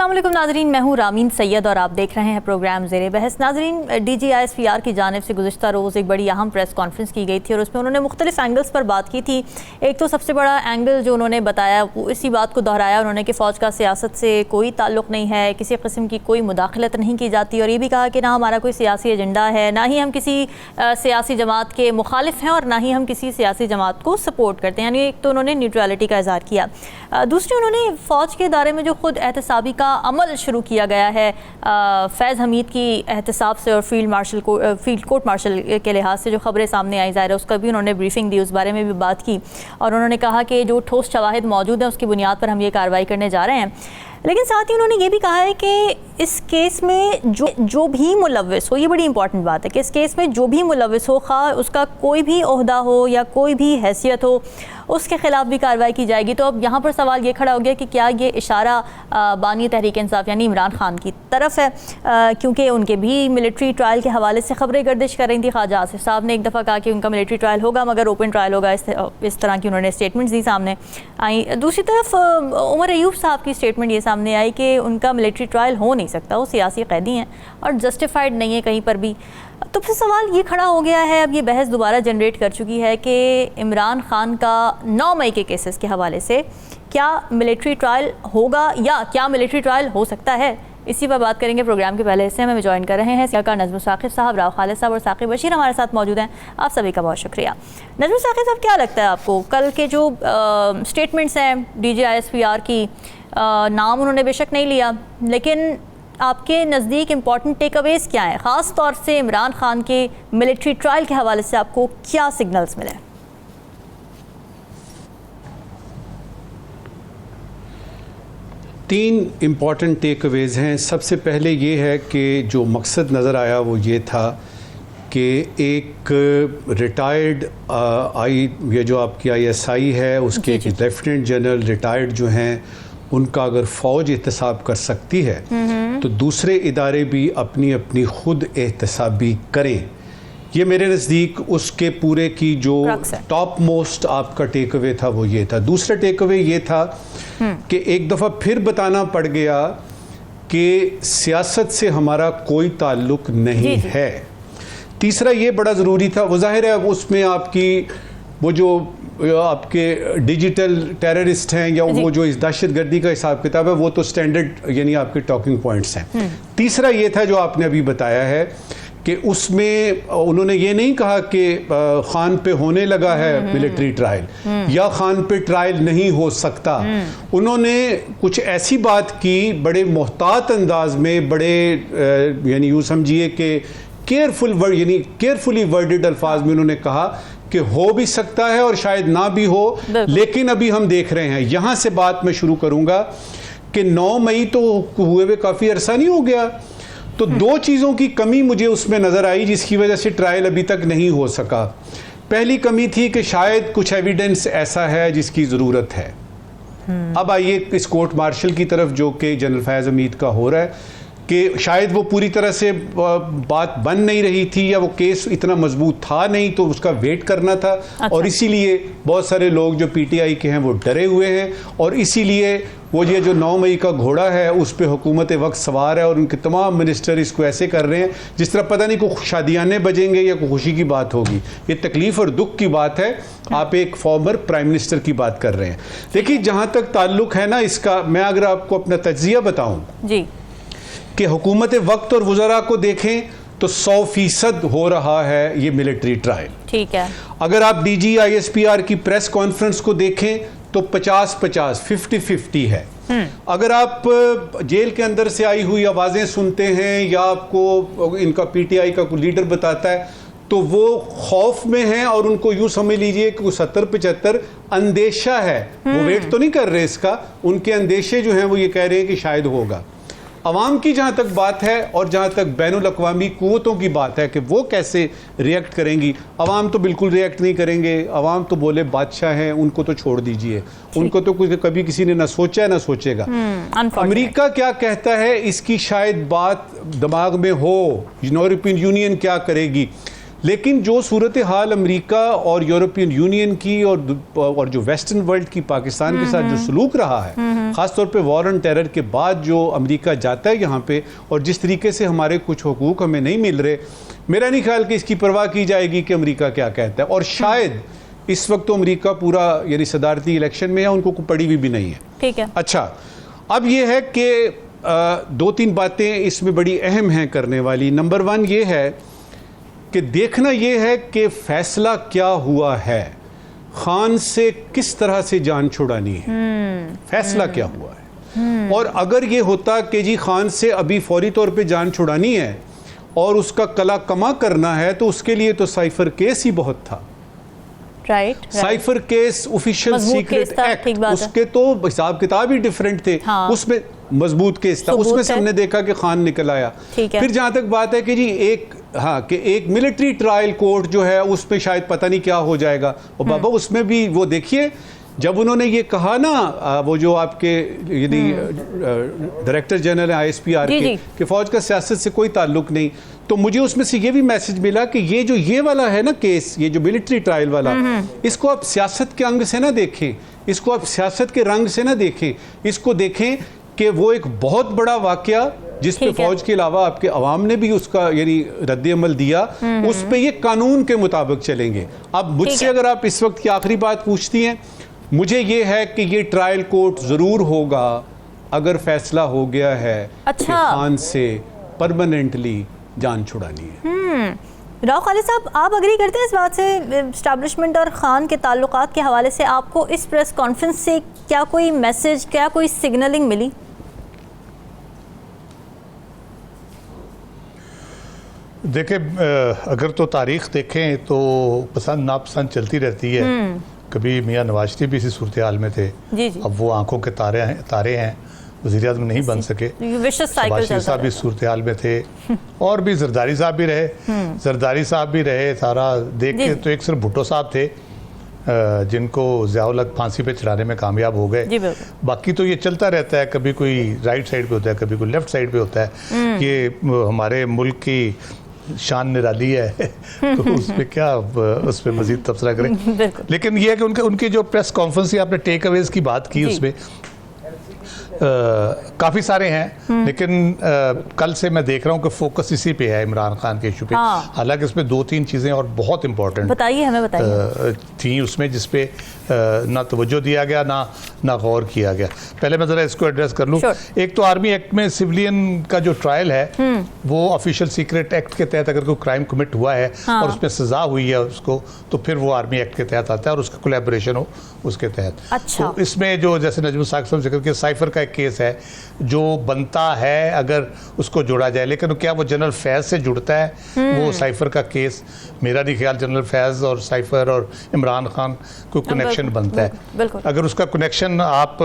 अस्सलाम वालेकुम नाज़रीन, मैं हूँ रामीन सैयद और आप देख रहे हैं प्रोग्राम ज़ेरे बहस। नाज़रीन, DGISPR की जानिब से गुज़िश्ता रोज़ एक बड़ी अहम प्रेस कॉन्फ्रेंस की गई थी और उसमें उन्होंने मुख्तलिफ एंगल्स पर बात की थी। एक तो सबसे बड़ा एंगल जो उन्होंने बताया वो इसी बात को दोहराया उन्होंने कि फ़ौज का सियासत से कोई ताल्लुक़ नहीं है, किसी किस्म की कोई मुदाखलत नहीं की जाती, और ये भी कहा कि ना हमारा कोई सियासी एजेंडा है, ना ही हम किसी सियासी जमात के मुखालिफ हैं और ना ही हम किसी सियासी जमात को सपोर्ट करते हैं। यानी एक तो उन्होंने न्यूट्रलिटी का इज़हार किया। दूसरी, उन्होंने फ़ौज के दायरे में जो खुद एहतसाबी का अमल शुरू किया गया है फैज़ हमीद की एहतसाब से और फील्ड कोर्ट मार्शल के लिहाज से जो खबरें सामने आई, ज़ाहिर है उसका भी उन्होंने ब्रीफिंग दी, उस बारे में भी बात की और उन्होंने कहा कि जो ठोस शवाहिद मौजूद हैं उसकी बुनियाद पर हम ये कार्रवाई करने जा रहे हैं। लेकिन साथ ही उन्होंने ये भी कहा है कि इस केस में जो भी मुलव्विस हो, ये बड़ी इंपॉर्टेंट बात है कि इस केस में जो भी मुलव्विस हो, खा उसका कोई भी ओहदा हो या कोई भी हैसियत हो, उसके ख़िलाफ़ भी कार्रवाई की जाएगी। तो अब यहाँ पर सवाल ये खड़ा हो गया कि क्या ये इशारा बानी तहरीक इंसाफ यानी इमरान खान की तरफ है, क्योंकि उनके भी मिलिट्री ट्रायल के हवाले से खबरें गर्दिश कर रही थी। ख्वाजा आसिफ साहब ने एक दफ़ा कहा कि उनका मिलिट्री ट्रायल होगा मगर ओपन ट्रायल होगा, इस तरह की उन्होंने स्टेटमेंट्स दी सामने आई। दूसरी तरफ उमर अयूब साहब की स्टेटमेंट ये सामने आई कि उनका मिलिट्री ट्रायल हो नहीं सकता, वो सियासी कैदी हैं और जस्टिफाइड नहीं है कहीं पर भी। तो फिर सवाल ये खड़ा हो गया है, अब ये बहस दोबारा जनरेट कर चुकी है कि इमरान खान का 9 मई के केसेस के हवाले से क्या मिलिट्री ट्रायल होगा या क्या मिलिट्री ट्रायल हो सकता है। इसी पर बात करेंगे। प्रोग्राम के पहले हिस्से में ज्वाइन कर रहे हैं सियाकार नज़्म साकिब साहब, राव खालिद साहब और साकिब बशीर हमारे साथ मौजूद हैं। आप सभी का बहुत शुक्रिया। नज़्म साकिब साहब, क्या लगता है आपको कल के जो स्टेटमेंट्स हैं DGISPR की, नाम उन्होंने बेशक नहीं लिया, लेकिन आपके नज़दीक इम्पॉर्टेंट टेक अवेज़ क्या हैं, ख़ास तौर से इमरान खान के मिलिट्री ट्रायल के हवाले से आपको क्या सिग्नल्स मिले? तीन इम्पॉर्टेंट टेक अवेज़ हैं। सबसे पहले ये है कि जो मकसद नज़र आया वो ये था कि एक रिटायर्ड ये जो आपकी ISI है उसके एक लेफ्टिनेंट जनरल रिटायर्ड जो हैं उनका अगर फ़ौज एहतसाब कर सकती है तो दूसरे इदारे भी अपनी अपनी खुद एहतसाबी करें। ये मेरे नज़दीक उसके पूरे की जो टॉप मोस्ट आपका टेक अवे था वो ये था। दूसरा टेक अवे ये था कि एक दफ़ा फिर बताना पड़ गया कि सियासत से हमारा कोई ताल्लुक़ नहीं है। तीसरा ये बड़ा ज़रूरी था, वो ज़ाहिर है उसमें आपकी वो जो आपके डिजिटल टेररिस्ट हैं या वो जो इस दहशतगर्दी का हिसाब किताब है वो तो स्टैंडर्ड यानी आपके टॉकिंग पॉइंट्स हैं। तीसरा ये था जो आपने अभी बताया है कि उसमें उन्होंने ये नहीं कहा कि खान पे होने लगा है मिलिट्री ट्रायल या खान पे ट्रायल नहीं हो सकता। उन्होंने कुछ ऐसी बात की बड़े मोहतात अंदाज में, बड़े यानी यूँ समझिए कि केयरफुली वर्डेड अल्फाज में उन्होंने कहा कि हो भी सकता है और शायद ना भी हो, लेकिन अभी हम देख रहे हैं। यहां से बात मैं शुरू करूंगा कि 9 मई तो हुए हुए काफ़ी अरसा नहीं हो गया, तो दो चीज़ों की कमी मुझे उसमें नज़र आई जिसकी वजह से ट्रायल अभी तक नहीं हो सका। पहली कमी थी कि शायद कुछ एविडेंस ऐसा है जिसकी ज़रूरत है। अब आइए इस कोर्ट मार्शल की तरफ जो कि जनरल फैज़ हमीद का हो रहा है कि शायद वो पूरी तरह से बात बन नहीं रही थी या वो केस इतना मजबूत था नहीं तो उसका वेट करना था। अच्छा। और इसीलिए बहुत सारे लोग जो PTI के हैं वो डरे हुए हैं और इसीलिए वो ये जो 9 मई का घोड़ा है उस पर हुकूमत वक्त सवार है और उनके तमाम मिनिस्टर इसको ऐसे कर रहे हैं जिस तरह पता नहीं कोई शादियाने बजेंगे या कोई खुशी की बात होगी। ये तकलीफ़ और दुख की बात है। आप एक फॉर्मर प्राइम मिनिस्टर की बात कर रहे हैं। देखिए, जहाँ तक ताल्लुक़ है ना इसका, मैं अगर आपको अपना तज्ज़िया बताऊँ जी कि हुकूमत वक्त और वज़रा को देखें तो 100% हो रहा है ये मिलिट्री ट्रायल। ठीक है। अगर आप DGISPR की प्रेस कॉन्फ्रेंस को देखें तो 50-50 50-50 है। अगर आप जेल के अंदर से आई हुई आवाज़ें सुनते हैं या आपको इनका PTI का कोई लीडर बताता है तो वो खौफ में हैं और उनको यूँ समझ लीजिए कि 70-75 अंदेशा है। वो वेट तो नहीं कर रहे इसका, उनके अंदेशे जो हैं वो ये कह रहे हैं कि शायद होगा। अवाम की जहाँ तक बात है और जहाँ तक बैनुल अक़वामी क़ुव्वतों की बात है कि वो कैसे रिएक्ट करेंगी, अवाम तो बिल्कुल रिएक्ट नहीं करेंगे। अवाम तो बोले बादशाह हैं, उनको तो छोड़ दीजिए, उनको तो कभी किसी ने ना सोचा ना सोचेगा। अमेरिका क्या कहता है इसकी शायद बात दिमाग में हो, यूरोपियन यूनियन क्या करेगी, लेकिन जो सूरत हाल अमेरिका और यूरोपियन यूनियन की और जो वेस्टर्न वर्ल्ड की पाकिस्तान के साथ जो सलूक रहा है, ख़ासतौर पे वॉर ऑन टेरर के बाद जो अमेरिका जाता है यहाँ पे और जिस तरीके से हमारे कुछ हुकूक हमें नहीं मिल रहे, मेरा नहीं ख्याल कि इसकी परवाह की जाएगी कि अमेरिका क्या कहता है। और शायद इस वक्त तो अमेरिका पूरा यानी सदारती इलेक्शन में है, उनको पड़ी हुई भी नहीं है। ठीक है। अच्छा, अब ये है कि दो तीन बातें इसमें बड़ी अहम हैं करने वाली। नंबर 1 ये है कि देखना ये है कि फैसला क्या हुआ है, खान से किस तरह से जान छुड़ानी है, फैसला क्या हुआ है। और अगर ये होता कि जी खान से अभी फौरी तौर पे जान छुड़ानी है और उसका कला कमा करना है, तो उसके लिए तो साइफर केस ही बहुत था। Right. Cipher case, official secret act, उसके तो हिसाब किताब ही डिफरेंट थे। हाँ। उसमें मजबूत केस था, उसमें से हमने देखा कि खान निकल आया। फिर जहां तक बात है कि जी एक मिलिट्री ट्रायल कोर्ट जो है उसमें शायद पता नहीं क्या हो जाएगा। और बाबा उसमें भी वो देखिए, जब उन्होंने ये कहा ना, वो जो आपके यदि डायरेक्टर जनरल है ISPR के कि फौज का सियासत से कोई ताल्लुक नहीं, तो मुझे उसमें से ये भी मैसेज मिला कि ये वाला है ना केस, ये जो मिलिट्री ट्रायल वाला, इसको आप सियासत के अंग से ना देखें, इसको आप सियासत के रंग से ना देखें, इसको देखें कि वो एक बहुत बड़ा वाकया जिस पे फौज के अलावा आपके अवाम ने भी उसका यानी रद्द अमल दिया, उस पे ये कानून के मुताबिक चलेंगे। अब मुझसे अगर आप इस वक्त की आखिरी बात पूछती हैं, मुझे ये है कि ये ट्रायल कोर्ट जरूर होगा अगर फैसला हो गया है कि खान से परमानेंटली जान छुड़ानी है। राव खालिद साहब, आप अग्री करते हैं इस बात से, एस्टैब्लिशमेंट और खान के ताल्लुकात के हवाले से आपको इस प्रेस कॉन्फ्रेंस से क्या कोई मैसेज, क्या कोई सिग्नलिंग मिली? देखें, अगर तो तारीख देखें तो पसंद नापसंद चलती रहती है। कभी मियाँ नवाज शरीफ भी इसी सूरत हाल में थे, अब वो आंखों के तारे हैं, वज़ीर आज़म नहीं बन सके। शहबाज शरीफ साहब भी सूरत हाल में थे और भी जरदारी साहब भी रहे। सारा देख के तो एक सिर्फ भुट्टो साहब थे जिनको ज़ियाउल हक फांसी पे चढ़ाने में कामयाब हो गए। बाकी तो ये चलता रहता है, कभी कोई राइट साइड पे होता है, कभी कोई लेफ्ट साइड पे होता है। कि हमारे मुल्क की शान निराली है तो उस पर क्या, उस पर मजीद तबसरा करें। लेकिन ये है कि उनकी जो प्रेस कॉन्फ्रेंस आपने टेक अवेज की बात की, उसमें काफ़ी सारे हैं, लेकिन कल से मैं देख रहा हूँ कि फोकस इसी पे है, इमरान खान के इशू पे। हालांकि इसमें 2-3 चीज़ें और बहुत इंपॉर्टेंट थी उसमें, जिसपे ना तवज्जो दिया गया ना गौर किया गया। पहले मैं ज़रा इसको एड्रेस कर लूँ। एक तो आर्मी एक्ट में सिविलियन का जो ट्रायल है वो ऑफिशियल सीक्रेट एक्ट के तहत अगर कोई क्राइम कमिट हुआ है और उसमें सज़ा हुई है उसको, तो फिर वो आर्मी एक्ट के तहत आता है और उसका कोलैबोरेशन हो उसके तहत। तो इसमें जो जैसे नजमुल साकिब साहब जिक्र किया, साइफर का एक केस है जो बनता है अगर उसको जोड़ा जाए, लेकिन क्या वो जनरल फैज़ से जुड़ता है? वो साइफर का केस, मेरा नहीं ख्याल जनरल फैज़ और साइफर और इमरान खान कोई कनेक्शन बनता है। अगर उसका कनेक्शन आप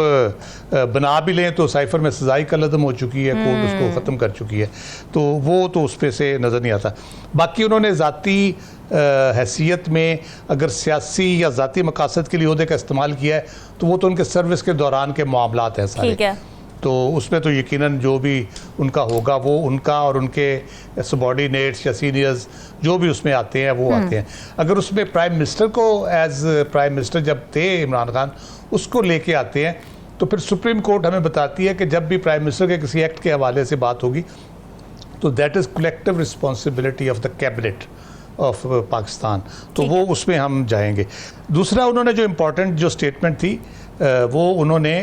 बना भी लें तो साइफर में सजाई कलदम हो चुकी है, कोर्ट उसको ख़त्म कर चुकी है, तो वो तो उस पे से नज़र नहीं आता। बाकी उन्होंने ज़ाती हैसियत में अगर सियासी या ज़ाती मकासद के लिए ओहदे का इस्तेमाल किया है तो वो तो उनके सर्विस के दौरान के मामलात हैं सारे, तो उसमें तो यकीनन जो भी उनका होगा वो उनका और उनके सबॉर्डिनेट्स या सीनियर्स जो भी उसमें आते हैं वो आते हैं। अगर उसमें प्राइम मिनिस्टर को एज प्राइम मिनिस्टर जब थे इमरान खान, उसको लेके आते हैं, तो फिर सुप्रीम कोर्ट हमें बताती है कि जब भी प्राइम मिनिस्टर के किसी एक्ट के हवाले से बात होगी तो that is collective responsibility of the cabinet of Pakistan, तो वो उसमें हम जाएंगे। दूसरा, उन्होंने जो इम्पोर्टेंट जो स्टेटमेंट थी वो उन्होंने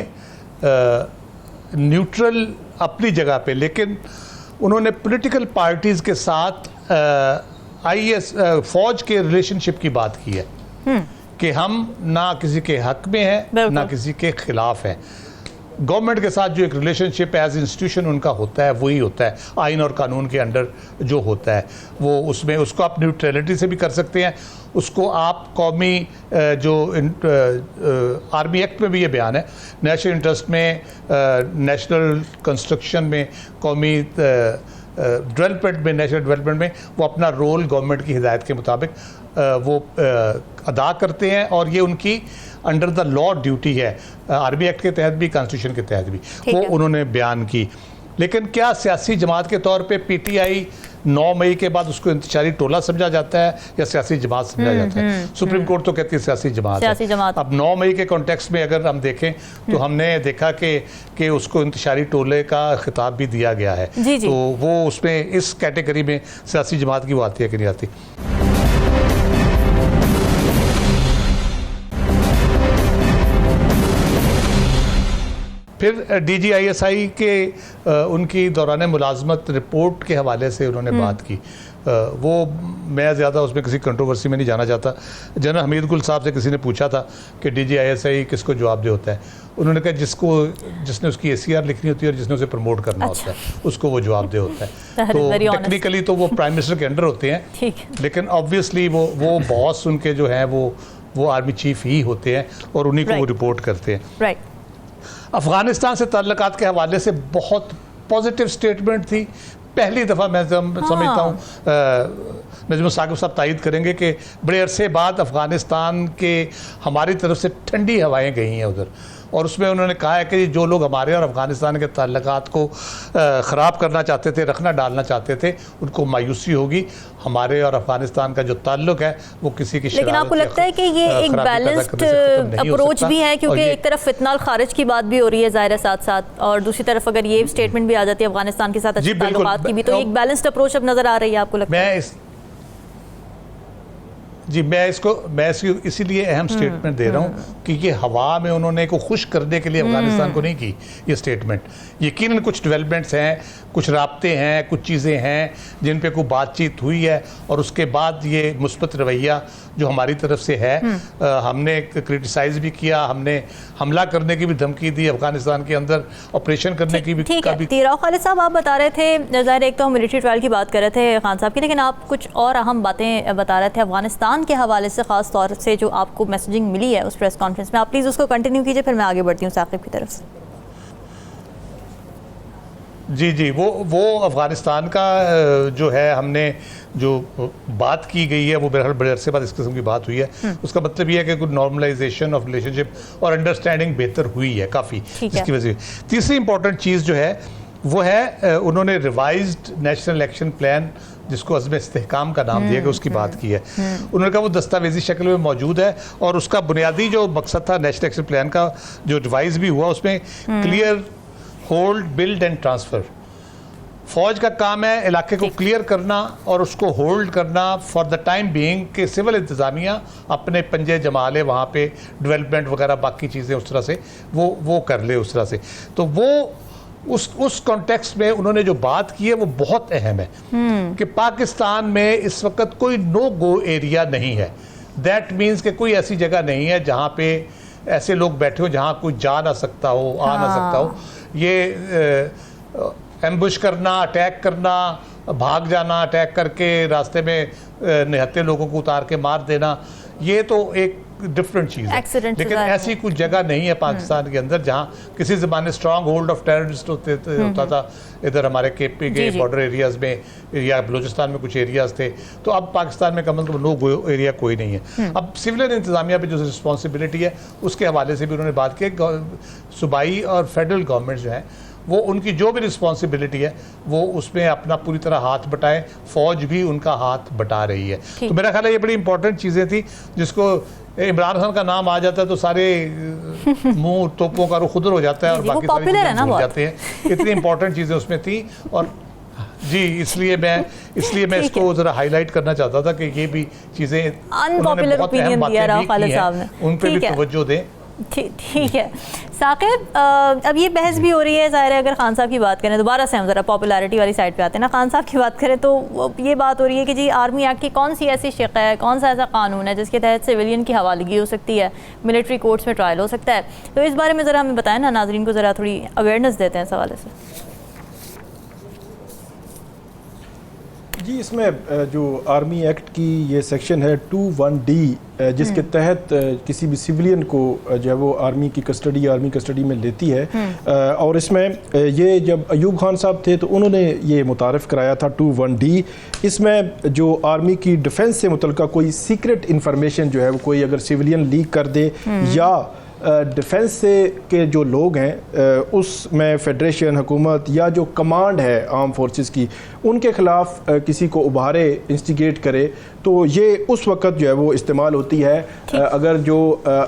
न्यूट्रल अपनी जगह पे, लेकिन उन्होंने पॉलिटिकल पार्टीज़ के साथ फौज के रिलेशनशिप की बात की है कि हम ना किसी के हक में हैं ना किसी के खिलाफ हैं। गवर्नमेंट के साथ जो एक रिलेशनशिप एज इंस्टीट्यूशन उनका होता है वही होता है, आइन और कानून के अंडर जो होता है वो, उसमें उसको आप न्यूट्रलिटी से भी कर सकते हैं, उसको आप कौमी जो आर्मी एक्ट में भी ये बयान है, नेशनल इंटरेस्ट में, नेशनल कंस्ट्रक्शन में, कौमी डेवलपमेंट में, नेशनल डेवलपमेंट में वो अपना रोल गवर्नमेंट की हिदायत के मुताबिक वो अदा करते हैं और ये उनकी अंडर द लॉ ड्यूटी है, आर्मी एक्ट के तहत भी, कॉन्स्टिट्यूशन के तहत भी, वो उन्होंने बयान की। लेकिन क्या सियासी जमात के तौर पे पीटीआई 9 मई के बाद उसको इंतशारी टोला समझा जाता है या सियासी जमात समझा जाता है। सुप्रीम कोर्ट तो कहती है सियासी जमात है। अब 9 मई के कॉन्टेक्स्ट में अगर हम देखें तो हमने देखा कि उसको इंतशारी टोले का खिताब भी दिया गया है, तो वो उसमें इस कैटेगरी में सियासी जमात की वो आती है कि नहीं आती। फिर DGISI के उनकी दौरान मुलाजमत रिपोर्ट के हवाले से उन्होंने बात की। वो मैं ज़्यादा उसमें किसी कंट्रोवर्सी में नहीं जाना चाहता। जनरल हमीद गुल साहब से किसी ने पूछा था कि DGISI किसको जवाबदेह होता है, उन्होंने कहा जिसने उसकी ACR लिखनी होती है और जिसने उसे प्रमोट करना होता है उसको वो जवाबदेह होता है। तो टेक्निकली तो वो प्राइम मिनिस्टर के अंडर होते हैं, लेकिन ऑब्वियसली वो बॉस उनके जो हैं वो आर्मी चीफ ही होते हैं और उन्हीं को वो रिपोर्ट करते हैं। अफ़गानिस्तान से ताल्लुकात के हवाले से बहुत पॉजिटिव स्टेटमेंट थी। पहली दफ़ा मैं समझता हूँ नजम साकिब साहब तायद करेंगे कि बड़े अरसे बाद अफ़गानिस्तान के हमारी तरफ से ठंडी हवाएं गई हैं उधर, और उसमें उन्होंने कहा है कि जो लोग हमारे और अफ़गानिस्तान के ताल्लुकात को ख़राब करना चाहते थे, रखना डालना चाहते थे, उनको मायूसी होगी। हमारे और अफ़गानिस्तान का जो ताल्लुक है वो किसी की लेकिन आपको लगता है कि ये एक बैलेंस्ड अप्रोच भी है, क्योंकि एक तरफ फितनाल खारिज की बात भी हो रही है ज़ाहिर है साथ साथ, और दूसरी तरफ अगर ये स्टेटमेंट भी आ जाती है अफ़गानिस्तान के साथ अच्छे ताल्लुकात की भी, तो एक बैलेंस्ड अप्रोच अब नज़र आ रही है आपको लगता है? मैं इसको इसीलिए अहम स्टेटमेंट दे रहा हूँ क्योंकि हवा में उन्होंने को खुश करने के लिए अफगानिस्तान को नहीं की ये स्टेटमेंट। यकीनन कुछ डेवलपमेंट्स हैं, कुछ राब्ते हैं, कुछ चीज़ें हैं जिन पे कोई बातचीत हुई है, और उसके बाद ये मुस्बत रवैया जो हमारी तरफ से है, हमने क्रिटिसाइज़ भी किया, हमने हमला करने की भी धमकी दी, अफगानिस्तान के अंदर ऑपरेशन करने की भी। तीराव खालिद साहब, आप बता रहे थे ज़ाहिर एक तो हम मिलिट्री ट्रायल की बात कर रहे थे खान साहब की, लेकिन आप कुछ और अहम बातें बता रहे थे अफगानिस्तान के हवाले से, ख़ास तौर से जो आपको मैसेजिंग मिली है उस प्रेस कॉन्फ्रेंस में। आप प्लीज़ उसको कंटिन्यू कीजिए, फिर मैं आगे बढ़ती हूँ साकिब की तरफ से। जी वो अफ़गानिस्तान का जो है हमने जो बात की गई है वो बहरहाल बड़े अरसे बाद इस किस्म की बात हुई है। उसका मतलब ये है कि कुछ नॉर्मलाइजेशन ऑफ रिलेशनशिप और अंडरस्टैंडिंग बेहतर हुई है काफ़ी, जिसकी वजह से। तीसरी इंपॉर्टेंट चीज़ जो है वो है उन्होंने रिवाइज्ड नेशनल एक्शन प्लान, जिसको अज़्म इस्तेहकाम का नाम दिया गया, उसकी बात की है। उन्होंने कहा वो दस्तावेजी शक्ल में मौजूद है, और उसका बुनियादी जो मकसद था नेशनल एक्शन प्लान का जो रिवाइज भी हुआ, उसमें clear hold, build and transfer. फ़ौज का काम है इलाके को क्लियर करना और उसको होल्ड करना फॉर द टाइम बीइंग, कि सिविल इंतज़ामिया अपने पंजे जमा ले, वहाँ पे डेवलपमेंट वगैरह बाकी चीज़ें उस तरह से वो कर ले उस तरह से। तो वो उस कॉन्टेक्स्ट में उन्होंने जो बात की है वो बहुत अहम है कि पाकिस्तान में इस वक्त कोई नो गो एरिया नहीं है। दैट मीन्स कि कोई ऐसी जगह नहीं है जहाँ पे ऐसे लोग बैठे हो जहाँ कोई जा ना सकता हो, आ ना सकता हो। ये एम्बुश करना, अटैक करना, भाग जाना, अटैक करके रास्ते में निहत्थे लोगों को उतार के मार देना, ये तो एक डिफरेंट चीज़ है। लेकिन ऐसी कुछ जगह नहीं है पाकिस्तान के अंदर जहाँ किसी ज़माने स्ट्रॉन्ग होल्ड ऑफ टेररिस्ट होता था। इधर हमारे KP के बॉर्डर एरियाज़ में या बलूचिस्तान में कुछ एरियाज़ थे, तो अब पाकिस्तान में कम अज़ कम नो गो एरिया कोई नहीं है। अब सिविलियन इंतज़ामिया पे जो रिस्पॉन्सिबिलिटी है उसके हवाले से भी उन्होंने बात की। सूबाई और फेडरल गवर्नमेंट जो है वो उनकी जो भी रिस्पॉन्सिबिलिटी है वो उसमें अपना पूरी तरह हाथ बटाएं, फ़ौज भी उनका हाथ बटा रही है। तो मेरा ख्याल है ये बड़ी इंपॉर्टेंट चीज़ें थी, जिसको इमरान खान का नाम आ जाता है तो सारे मुंह तोपों का रुख उधर हो जाता है और बाकी सारी चीज़ें भूल जाते हैं। इतनी इंपॉर्टेंट चीज़ें उसमें थी, और जी इसलिए मैं इसको ज़रा हाईलाइट करना चाहता था कि ये भी चीज़ें उन्होंने बहुत अहम बातें भी की हैं, उन पर भी तवज्जो दें। ठीक है साकिब, अब ये बहस भी हो रही है ज़ाहिर है। अगर खान साहब की बात करें, दोबारा से हम ज़रा पॉपुलैरिटी वाली साइड पे आते हैं ना, खान साहब की बात करें तो ये बात हो रही है कि जी आर्मी एक्ट की कौन सी ऐसी शिक़ है, कौन सा ऐसा कानून है जिसके तहत सिविलियन की हवालगी हो सकती है, मिलिट्री कोर्ट्स में ट्रायल हो सकता है। तो इस बारे में ज़रा हमें बताएं ना, नाज़रीन को ज़रा थोड़ी अवेयरनेस देते हैं इस हवाले से। जी, इसमें जो आर्मी एक्ट की ये सेक्शन है 21D, जिसके तहत किसी भी सिविलियन को जो है वो आर्मी कस्टडी में लेती है। और इसमें ये जब अयूब खान साहब थे तो उन्होंने ये मुतारफ़ कराया था 21D। इसमें जो आर्मी की डिफेंस से मुतल्लिक़ कोई सीक्रेट इंफॉर्मेशन जो है वो कोई अगर सिविलियन लीक कर दे या डिफेंस से के जो लोग हैं उसमें फेडरेशन हुकूमत या जो कमांड है आर्म फोर्सेस की, उनके ख़िलाफ़ किसी को उभारे, इंस्टिगेट करे, तो ये उस वक्त जो है वो इस्तेमाल होती है। अगर जो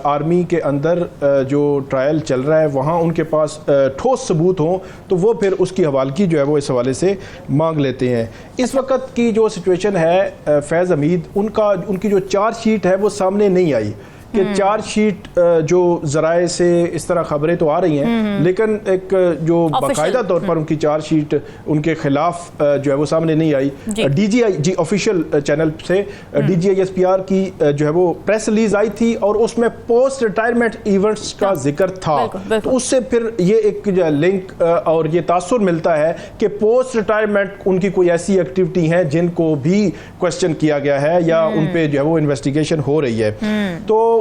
आर्मी के अंदर जो ट्रायल चल रहा है वहाँ उनके पास ठोस सबूत हों तो वो फिर उसकी हवालगी जो है वो इस हवाले से मांग लेते हैं। इस वक्त की जो सिचुएशन है फैज़ हमीद, उनकी जो चार्जशीट है वो सामने नहीं आई कि चार्जशीट जो ज़राए से इस तरह खबरें तो आ रही हैं, लेकिन एक जो बाकायदा तौर पर उनकी चार्जशीट उनके खिलाफ जो है वो सामने नहीं आई। DGI ऑफिशियल चैनल से DGISPR की जो है वो प्रेस रिलीज आई थी और उसमें पोस्ट रिटायरमेंट इवेंट्स का जिक्र था। तो उससे फिर ये एक लिंक और ये तासुर मिलता है कि पोस्ट रिटायरमेंट उनकी कोई ऐसी एक्टिविटी है जिनको भी क्वेश्चन किया गया है या उन पे जो है वो इन्वेस्टिगेशन हो रही है। तो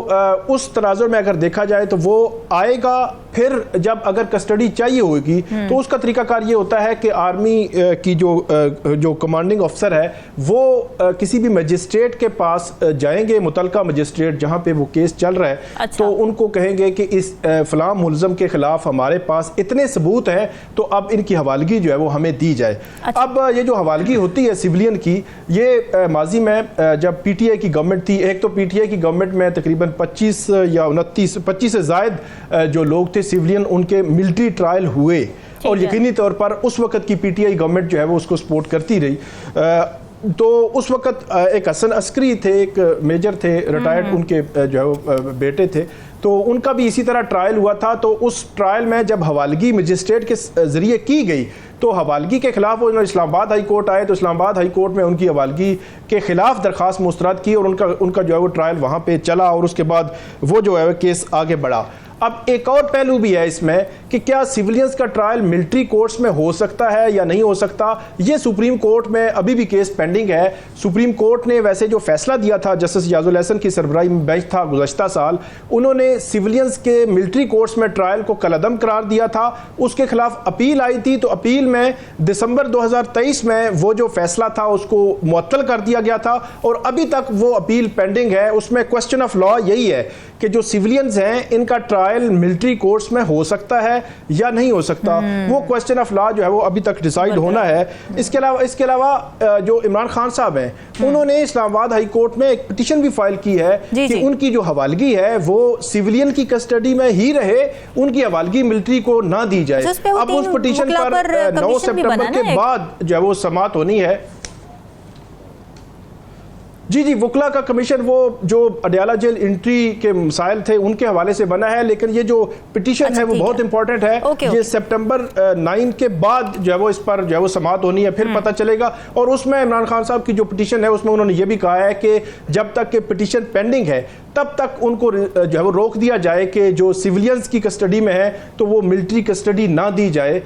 उस तनाजुर में अगर देखा जाए तो वो आएगा फिर जब अगर कस्टडी चाहिए होगी तो उसका तरीकाकार ये होता है कि आर्मी की जो कमांडिंग अफसर है वो किसी भी मजिस्ट्रेट के पास जाएंगे, मुतलका मजिस्ट्रेट जहां पे वो केस चल रहा है। अच्छा। तो उनको कहेंगे कि इस फलां मुलजम के खिलाफ हमारे पास इतने सबूत हैं तो अब इनकी हवालगी जो है वो हमें दी जाए। अच्छा। अब ये जो हवालगी होती है सिविलियन की, ये माजी में जब PTI की गवर्नमेंट थी, एक तो PTI की गवर्नमेंट में तकरीबन 25 या 29 से जायद जो लोग थे सिविलियन, उनके मिलिट्री ट्रायल हुए और यकीनी तौर पर उस वक्त की PTI गवर्नमेंट जो है वो उसको सपोर्ट करती रही। तो उस वक्त एक हसन अस्करी थे, एक मेजर थे रिटायर्ड, उनके जो है वो बेटे थे, तो उनका भी इसी तरह ट्रायल हुआ था। तो उस ट्रायल में जब हवालगी मजिस्ट्रेट के ज़रिए की गई तो हवालगी के खिलाफ वो इस्लामाबाद हाई कोर्ट आए तो इस्लामाबाद हाई कोर्ट में उनकी हवालगी के खिलाफ दरख्वास्त मुस्तरद की और उनका जो है वो ट्रायल वहाँ पे चला और उसके बाद वो जो है केस आगे बढ़ा। अब एक और पहलू भी है इसमें कि क्या सिविलियंस का ट्रायल मिलिट्री कोर्ट्स में हो सकता है या नहीं हो सकता। ये सुप्रीम कोर्ट में अभी भी केस पेंडिंग है। सुप्रीम कोर्ट ने वैसे जो फैसला दिया था, जस्टिस याजुल हसन की सरबराही में बेंच था गुज़श्ता साल, उन्होंने सिविलियंस के मिलिट्री कोर्ट्स में ट्रायल को कलअदम करार दिया था। उसके खिलाफ अपील आई थी, तो अपील में दिसंबर 2023 में वो जो फैसला था उसको मुअत्तल कर दिया गया था और अभी तक वो अपील पेंडिंग है। उसमें क्वेश्चन ऑफ लॉ यही है कि जो सिविलियंस हैं इनका ट्रायल मिलिट्री कोर्ट्स में हो सकता है या नहीं हो सकता। वो क्वेश्चन ऑफ लॉ जो है वो अभी तक डिसाइड होना है। इसके अलावा जो इमरान खान साहब हैं उन्होंने इस्लामाबाद हाई कोर्ट में एक पिटीशन भी फाइल की है कि उनकी जो हवालगी है वो सिविलियन की कस्टडी में ही रहे, उनकी हवालगी मिलिट्री को ना दी जाए। अब उस पिटीशन पर 9 सितंबर के बाद जो है वो समाअत होनी है। जी, वकला का कमीशन वो जो अडयाला जेल एंट्री के मसाइल थे उनके हवाले से बना है, लेकिन ये जो पिटीशन है वो बहुत इंपॉर्टेंट है। ये सितंबर 9 के बाद जो है वो इस पर जो है वो समाअत होनी है, फिर पता चलेगा। और उसमें इमरान खान साहब की जो पिटीशन है उसमें उन्होंने ये भी कहा है कि जब तक के पिटीशन पेंडिंग है तब तक उनको जो है वो रोक दिया जाए कि जो सिविलियंस की कस्टडी में है तो वो मिलिट्री कस्टडी ना दी जाए।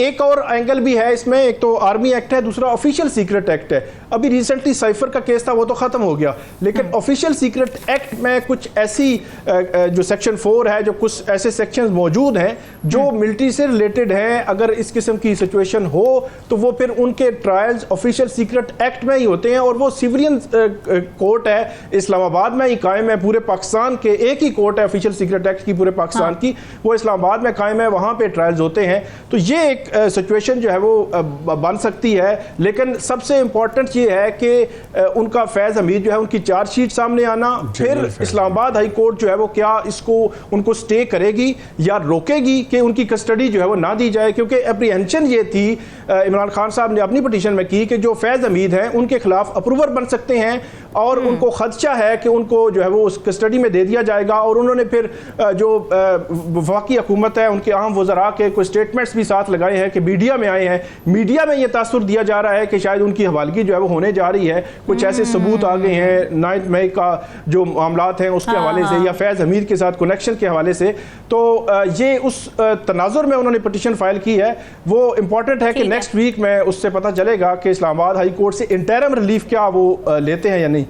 एक और एंगल भी है इसमें, एक तो आर्मी एक्ट है, दूसरा ऑफिशियल सीक्रेट एक्ट है। अभी रिसेंटली साइफर का केस था वो तो खत्म हो गया, लेकिन ऑफिशियल सीक्रेट एक्ट में कुछ ऐसी जो सेक्शन 4 है, जो कुछ ऐसे सेक्शंस मौजूद हैं जो मिलिट्री से रिलेटेड हैं। अगर इस किस्म की सिचुएशन हो तो वो फिर उनके ट्रायल्स ऑफिशियल सीक्रेट एक्ट में ही होते हैं और वो सिविलियन कोर्ट है इस्लामाबाद में ही कायम है। पूरे पाकिस्तान के एक ही कोर्ट है ऑफिशियल सीक्रेट एक्ट की पूरे पाकिस्तान की, वो इस्लामाबाद में कायम है, वहां पे ट्रायल्स होते हैं। तो ये एक सिचुएशन जो है वो बन सकती है, लेकिन सबसे इंपॉर्टेंट ये है कि उनका फैज़ हमीद जो है उनकी चार्जशीट सामने आना, फिर इस्लामाबाद हाई कोर्ट जो है वो क्या इसको उनको स्टे करेगी या रोकेगी कि उनकी कस्टडी जो है वो ना दी जाए। क्योंकि एप्रीहेंशन ये थी इमरान खान साहब ने अपनी पिटीशन में की कि जो फैज़ हमीद हैं उनके खिलाफ अप्रूवर बन सकते हैं और उनको खदशा है कि उनको जो है वो उस कस्टडी में दे दिया जाएगा। और उन्होंने फिर जो वफाकी हुकूमत है उनके अहम वज़रा के कोई स्टेटमेंट्स भी साथ लगाए हैं कि मीडिया में आए हैं। मीडिया में ये तासुर दिया जा रहा है कि शायद उनकी हवालगी जो है वो होने जा रही है, कुछ ऐसे सबूत आ गए हैं 9 मई का जो मामलात हैं उसके हवाले से या फैज़ हमीद के साथ कनेक्शन के हवाले से। तो ये उस तनाजुर में उन्होंने पिटीशन फाइल की है। वो इंपॉर्टेंट है कि नेक्स्ट वीक में उससे पता चलेगा कि इस्लामाबाद हाई कोर्ट से इंटरिम रिलीफ क्या वो लेते हैं या नहीं।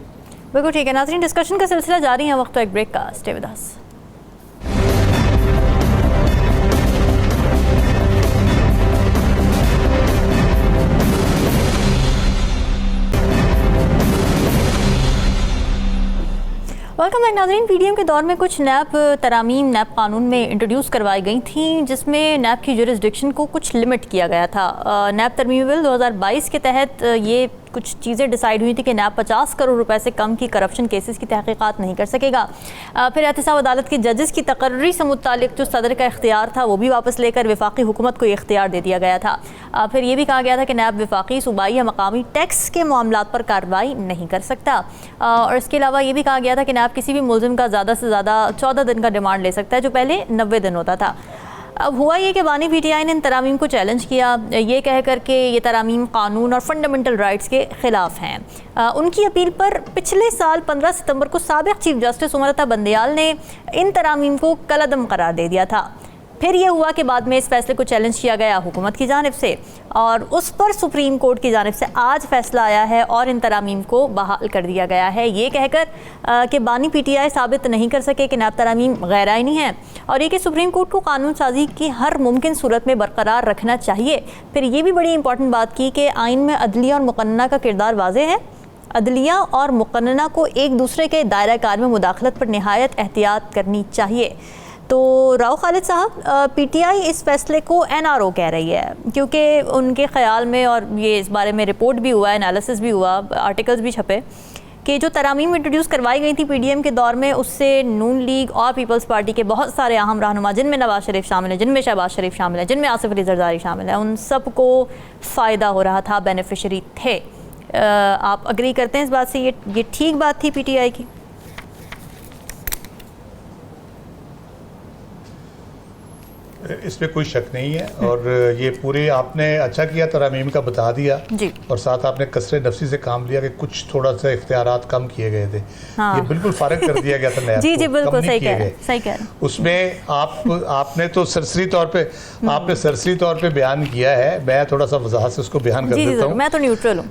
बिल्कुल ठीक है नाज़रीन, डिस्कशन का सिलसिला जारी है, वक्त तो एक ब्रेक का। Stay with us. Welcome back नाज़रीन। पीडीएम के दौर में कुछ नैब तरामीम नैब कानून में इंट्रोड्यूस करवाई गई थी, जिसमें नैब की जुरिस्डिक्शन को कुछ लिमिट किया गया था। नैब तरमीमी बिल 2022 के तहत ये कुछ चीज़ें डिसाइड हुई थी कि नैब 50 करोड़ रुपए से कम की करप्शन केसेस की तहकीकात नहीं कर सकेगा। फिर एहतसाब अदालत के जजेस की तकर्री से मुतालिक जो सदर का इख्तियार था वो भी वापस लेकर वफाकी हुकूमत को इख्तियार दे दिया गया था। फिर ये भी कहा गया था कि नैब वफाकी, सूबाई या मकामी टैक्स के मामलात पर कार्रवाई नहीं कर सकता। और इसके अलावा ये भी कहा गया था कि नैब किसी भी मुलजिम का ज़्यादा से ज़्यादा 14 दिन का डिमांड ले सकता है, जो पहले 90 दिन होता था। अब हुआ ये कि बानी पीटीआई ने इन तरामीम को चैलेंज किया, ये कह कर के ये तरामीम कानून और फंडामेंटल राइट्स के ख़िलाफ़ हैं। उनकी अपील पर पिछले साल 15 सितंबर को साबिक़ चीफ जस्टिस उमर बंदयाल ने इन तरामीम को कलअदम करार दे दिया था। फिर यह हुआ कि बाद में इस फैसले को चैलेंज किया गया हुकूमत की जानिब से, और उस पर सुप्रीम कोर्ट की जानिब से आज फैसला आया है और इन तरामीम को बहाल कर दिया गया है, ये कहकर कि बानी पीटीआई साबित नहीं कर सके कि नैब तरामीम गैर आइनी है, और ये कि सुप्रीम कोर्ट को कानून साजी की हर मुमकिन सूरत में बरकरार रखना चाहिए। फिर ये भी बड़ी इंपॉर्टेंट बात की कि आइन में अदलिया और मुकन्ना का किरदार वाज़ेह है। अदलिया और मुकन्ना को एक दूसरे के दायरा कार में मुदाखलत पर नहायत एहतियात करनी चाहिए। तो राव खालिद साहब, पीटीआई इस फैसले को एनआरओ कह रही है, क्योंकि उनके ख्याल में, और ये इस बारे में रिपोर्ट भी हुआ, एनालिसिस भी हुआ, आर्टिकल्स भी छपे, कि जो तरामीम इंट्रोड्यूस करवाई गई थी पीडीएम के दौर में, उससे नून लीग और पीपल्स पार्टी के बहुत सारे अहम रहनुमा, जिनमें नवाज शरीफ शामिल है, जिनमें शहबाज शरीफ शामिल है, जिनमें आसिफ अली जरदारी शामिल है, उन सब को फ़ायदा हो रहा था, बेनिफिशरी थे। आप अग्री करते हैं इस बात से? ये ठीक बात थी पीटीआई की? इसमें कोई शक नहीं है, और ये पूरे आपने अच्छा किया, तरामीम का बता दिया जी, और साथ आपने कसरे नफसी से काम लिया कि कुछ थोड़ा सा इख्तियारात कम किए गए थे। हाँ। ये बिल्कुल फारिग कर दिया गया था नैब जी को, जी बिल्कुल सही कह रहे हैं। उसमें आपने तो सरसरी तौर पे बयान किया है, मैं थोड़ा सा वजाहत से उसको बयान कर देता हूँ। मैं तो न्यूट्रल हूँ।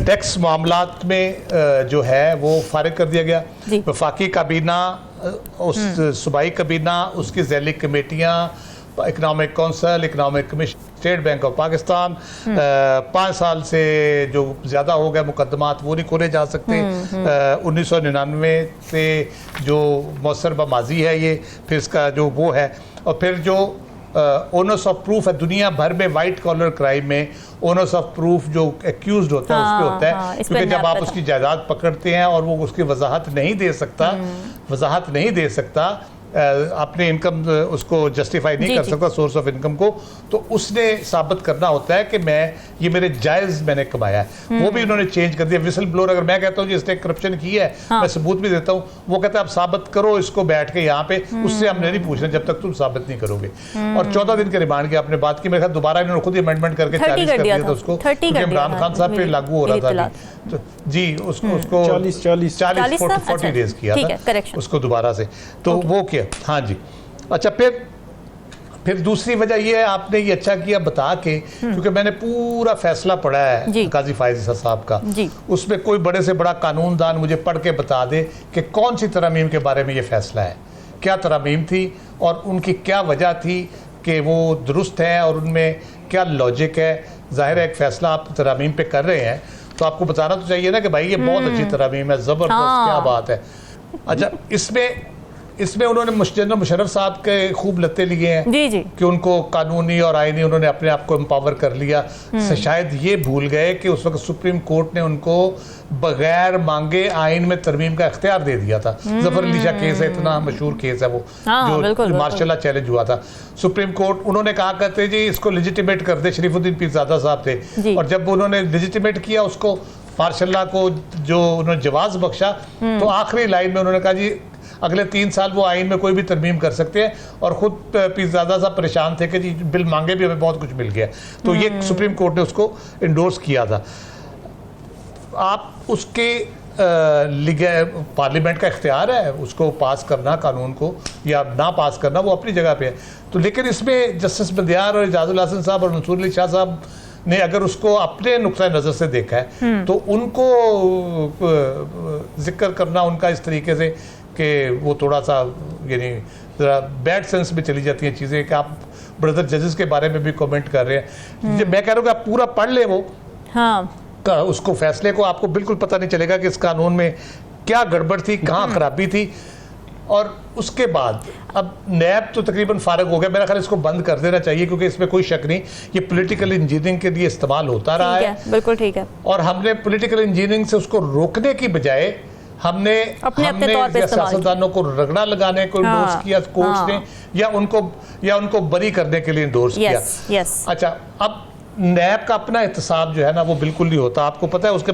टैक्स मामलात में जो है वो फारिग कर दिया गया। वफाकी काबीना, उस सूबाई काबीना, उसकी ज़ैली कमेटियाँ, economic council, economic commission, State Bank of Pakistan, 5 साल से जो ज़्यादा हो गए मुकदमात वो नहीं खोले जा सकते। 1999 से जो मौसर बमाजी है ये, फिर इसका जो वो है, और फिर जो ओनर्स ऑफ प्रूफ है दुनिया भर में, वाइट कॉलर क्राइम में ओनर्स ऑफ प्रूफ जो एक्यूज्ड होता है उस पे होता है, क्योंकि जब आप उसकी जायदाद पकड़ते हैं और वो उसकी वजाहत नहीं दे सकता अपने इनकम उसको जस्टिफाई नहीं कर सकता, सोर्स ऑफ इनकम को, तो उसने साबित करना होता है कि ये मेरे जायज़ मैंने कमाया है। वो भी उन्होंने चेंज कर दिया। विसल ब्लोअर, अगर मैं कहता हूँ जिसने करप्शन की है, मैं सबूत भी देता हूँ, वो कहता है आप साबित करो इसको बैठ के यहाँ पे, उससे हमने नहीं पूछना जब तक तुम साबित नहीं करोगे। और 14 दिन के रिमांड की आपने बात की, मेरे ख्याल दोबारा इन्होंने खुद अमेंडमेंट करके 40 कर दिया था उसको, क्योंकि इमरान खान साहब पे लागू हो रहा था जी, उसको 40 डेज किया था उसको दोबारा से, तो वो किया। हाँ जी, अच्छा, फिर दूसरी वजह ये है, आपने ये अच्छा किया बता के, क्योंकि मैंने पूरा फैसला पढ़ा है काजी फायज़ साहब का, उसमें कोई बड़े से बड़ा कानूनदान मुझे पढ़ के बता दे कि कौन सी तरमीम के बारे में ये फैसला है, क्या तरमीम थी और उनकी क्या वजह थी कि वो दुरुस्त है और उनमें क्या लॉजिक है। ज़ाहिर है एक फ़ैसला आप तरमीम पे कर रहे हैं तो आपको बताना तो चाहिए ना कि भाई ये बहुत अच्छी तरमीम है, ज़बरदस्त, क्या बात है। अच्छा, इसमें उन्होंने जनरल मुशर्रफ साहब के खूब लत्ते लिए हैं जी कि उनको कानूनी और आईनी उन्होंने अपने आप को एम्पावर कर लिया। शायद ये भूल गए कि उस वक्त सुप्रीम कोर्ट ने उनको बगैर मांगे आइन में तरमीम का इख्तियार दे दिया था। जफर अली शाह केस है, इतना मशहूर केस है वो, जो मार्शल लॉ चैलेंज हुआ था। सुप्रीम कोर्ट उन्होंने कहा करते जी इसको लेजिटिमेट कर दे, शरीफुद्दीन पीरजादा साहब थे, और जब उन्होंने लेजिटिमेट किया उसको, मार्शल लॉ को जो उन्होंने जवाज बख्शा, तो आखिरी लाइन में उन्होंने कहा जी अगले 3 साल वो आइन में कोई भी तरमीम कर सकते हैं, और खुद पीरजादा साहब परेशान थे कि जी बिल मांगे भी हमें बहुत कुछ मिल गया। तो ये सुप्रीम कोर्ट ने उसको इंडोर्स किया था। आप उसके पार्लियामेंट का इख्तियार है उसको पास करना, कानून को या ना पास करना, वो अपनी जगह पे है। तो लेकिन इसमें जस्टिस बंदियार और एजाजुल हसन साहब और मंसूर अली शाह साहब ने अगर उसको अपने नुक्ता नज़र से देखा है तो उनको जिक्र करना उनका इस तरीके से कि वो थोड़ा सा यानी ज़रा बैड सेंस में चली जाती हैं चीज़ें, कि आप ब्रदर जजेस के बारे में भी कमेंट कर रहे हैं। मैं कह रहा हूँ कि आप पूरा पढ़ लें वो, उसको फैसले को, आपको बिल्कुल पता नहीं चलेगा कि इस कानून में क्या गड़बड़ थी, कहाँ खराबी थी। और उसके बाद अब नैब तो तकरीबन फारग हो गया, मेरा ख्याल इसको बंद कर देना चाहिए, क्योंकि इसमें कोई शक नहीं ये पॉलिटिकल इंजीनियरिंग के लिए इस्तेमाल होता रहा है। बिल्कुल ठीक है। और हमने पॉलिटिकल इंजीनियरिंग से उसको रोकने की बजाय हमने सियासतदानों को रगड़ा लगाने को इंडोर्स किया कोर्ट्स ने, या उनको बरी करने के लिए इंडोर्स किया। अच्छा, अब नैब का अपना एहतसाब जो है ना वो बिल्कुल नहीं होता, आपको पता है, उसके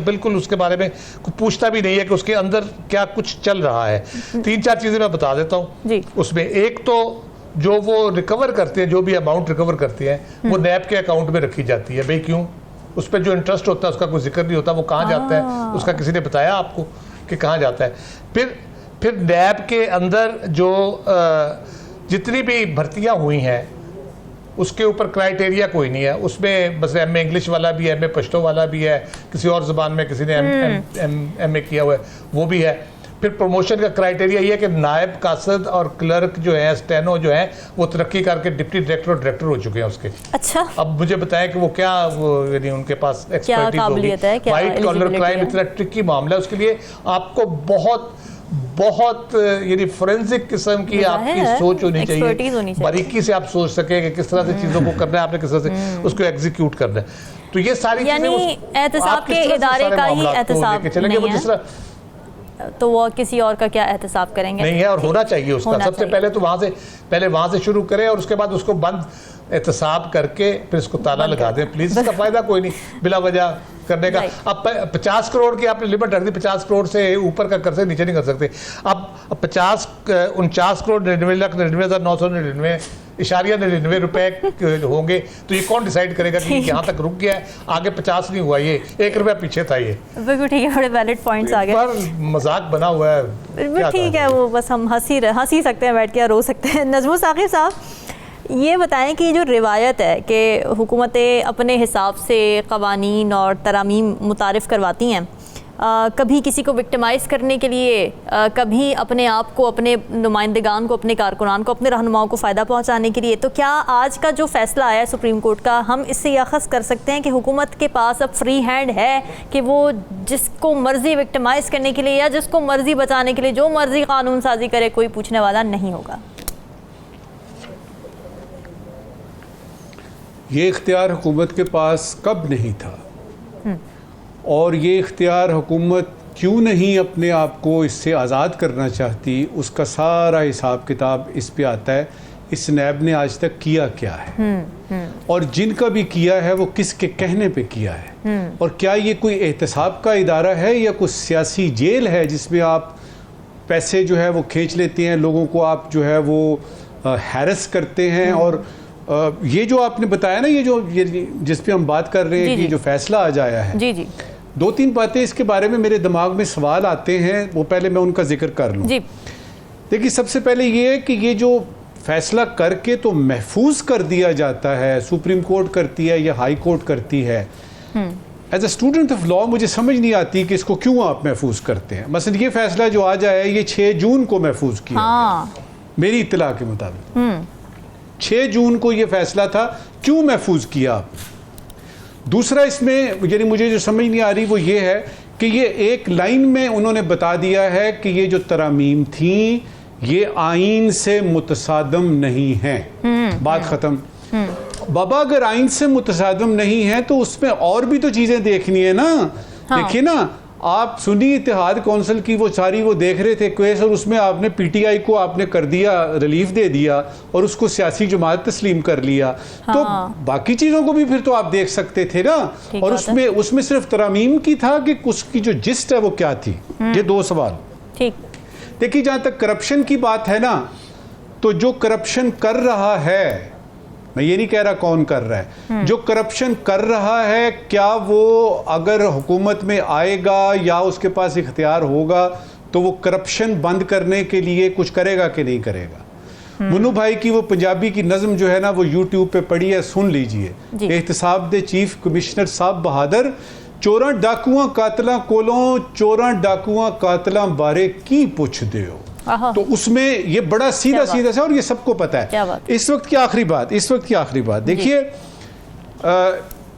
बारे में पूछता भी नहीं है कि उसके अंदर क्या कुछ चल रहा है। 3-4 चीजें मैं बता देता हूँ उसमें। एक तो जो वो रिकवर करते हैं, जो भी अमाउंट रिकवर करते हैं वो नैब के अकाउंट में रखी जाती है। भाई क्यों? उस पर जो इंटरेस्ट होता है उसका कोई जिक्र नहीं होता, वो कहाँ जाता है उसका किसी ने बताया आपको कि कहाँ जाता है? फिर नैब के अंदर जो जितनी भी भर्तियाँ हुई हैं उसके ऊपर क्राइटेरिया कोई नहीं है, उसमें बस एमए इंग्लिश वाला भी है, एमए पश्तो वाला भी है, किसी और ज़बान में किसी ने एमए किया हुआ है वो भी है। फिर प्रमोशन का क्राइटेरिया ये है कि नायब कासद और क्लर्क जो है, स्टेनो जो है, वो तरक्की करके डिप्टी डायरेक्टर और डायरेक्टर हो चुके हैं उसके। अच्छा, अब मुझे बताएं कि वो क्या यानी उनके पास एक्सपर्टीज होगी। वाइट कॉलर क्राइम इतना ट्रिकी मामला है, उसके लिए आपको बहुत यानी फोरेंसिक किस्म की आपकी सोच होनी चाहिए, बारीकी से आप सोच सके कि किस तरह से चीजों को करना है, आपने किस तरह से उसको एग्जीक्यूट करना है। तो ये सारी यानी एहतसाब के इदारे का ही एहतसाब नहीं है, तो वो किसी और का क्या एहतसाब करेंगे? नहीं है, और होना चाहिए उसका। सबसे पहले तो वहां से शुरू करें और उसके बाद उसको बंद एहतसाब करके फिर इसको ताला लगा दें प्लीज। इसका फायदा कोई नहीं बिला वजह करने का। अब 50 करोड़ की आपने लिमिट रख दी, 50 करोड़ से ऊपर का कर सकते, नीचे नहीं कर सकते। अब 49 करोड़ 99,999.99 रुपए होंगे, तो ये कौन डिसाइड करेगा कि यहाँ तक रुक गया है, आगे 50 नहीं हुआ, ये 1 रुपया पीछे था। ये बिल्कुल ठीक है, बड़े वैलिड पॉइंट्स आ गए। मजाक बना हुआ है, ठीक है, वो बस हम हंसी सकते हैं बैठ के, रो सकते हैं। नजमुल साकिब साहब, ये बताएं कि जो रिवायत है कि हुकूमतें अपने हिसाब से क़वानीन और तरामीम मुतारिफ़ करवाती हैं, कभी किसी को विक्टिमाइज़ करने के लिए, कभी अपने आप को, अपने नुमाइंदगान को, अपने कारकुनान को, अपने रहनुमाओं को फ़ायदा पहुंचाने के लिए। तो क्या आज का जो फ़ैसला आया है सुप्रीम कोर्ट का, हम इससे यह अख़ज़ कर सकते हैं कि हुकूमत के पास अब फ्री हैंड है कि वो जिसको मर्ज़ी विक्टिमाइज़ करने के लिए या जिसको मर्ज़ी बचाने के लिए जो मर्ज़ी कानून साजी करे, कोई पूछने वाला नहीं होगा? ये इख्तियार हुकूमत के पास कब नहीं था, और ये इख्तियार हुकूमत क्यों नहीं अपने आप को इससे आज़ाद करना चाहती, उसका सारा हिसाब किताब इस पे आता है इस नैब ने आज तक किया क्या है, और जिनका भी किया है वो किसके कहने पे किया है, और क्या ये कोई एहतसाब का इदारा है या कोई सियासी जेल है जिसमें आप पैसे जो है वो खींच लेते हैं, लोगों को आप जो है वो हैरस करते हैं। और ये जो आपने बताया ना, ये जिस पे हम बात कर रहे हैं कि जो फैसला आज आया है, जी जी, 2-3 बातें इसके बारे में मेरे दिमाग में सवाल आते हैं, वो पहले मैं उनका जिक्र कर लूँ। देखिए, सबसे पहले ये है कि ये जो फैसला करके तो महफूज कर दिया जाता है, सुप्रीम कोर्ट करती है या हाई कोर्ट करती है, as a student of law मुझे समझ नहीं आती कि इसको क्यों आप महफूज करते हैं। मसलन ये फैसला जो आज आया है ये 6 जून को महफूज किया, मेरी इत्तला के मुताबिक 6 जून को ये फैसला था, क्यों महफूज किया आपने? दूसरा इसमें यानी मुझे जो समझ नहीं आ रही वो ये है कि ये एक लाइन में उन्होंने बता दिया है कि ये जो तरामीम थी ये आइन से मुतसादम नहीं है, बात ख़त्म। बाबा, अगर आइन से मुतसादम नहीं है तो उसमें और भी तो चीज़ें देखनी है ना। देखिए ना, आप सुन्नी इत्तेहाद कौंसिल की वो सारी वो देख रहे थे केस, और उसमें आपने पीटीआई को आपने कर दिया, रिलीफ दे दिया और उसको सियासी जमात तस्लीम कर लिया। तो बाकी चीज़ों को भी फिर तो आप देख सकते थे ना। और उसमें सिर्फ तरामीम की था कि उसकी जो जिस्ट है वो क्या थी। ये 2 सवाल। ठीक, देखिए, जहाँ तक करप्शन की बात है ना, तो जो करप्शन कर रहा है, मैं ये नहीं कह रहा कौन कर रहा है, जो करप्शन कर रहा है, क्या वो अगर हुकूमत में आएगा या उसके पास इख्तियार होगा तो वो करप्शन बंद करने के लिए कुछ करेगा कि नहीं करेगा? मुन्नू भाई की वो पंजाबी की नज़म जो है ना वो यूट्यूब पे पढ़ी है, सुन लीजिए। एहतसाब दे चीफ कमिश्नर साहब बहादुर, चोरां डाकुआं कातलां कोलों, चोरां डाकुआं कातलां बारे की पुछ दियो। तो उसमें ये बड़ा सीधा सा, और ये सबको पता है। इस वक्त की आखिरी बात देखिए,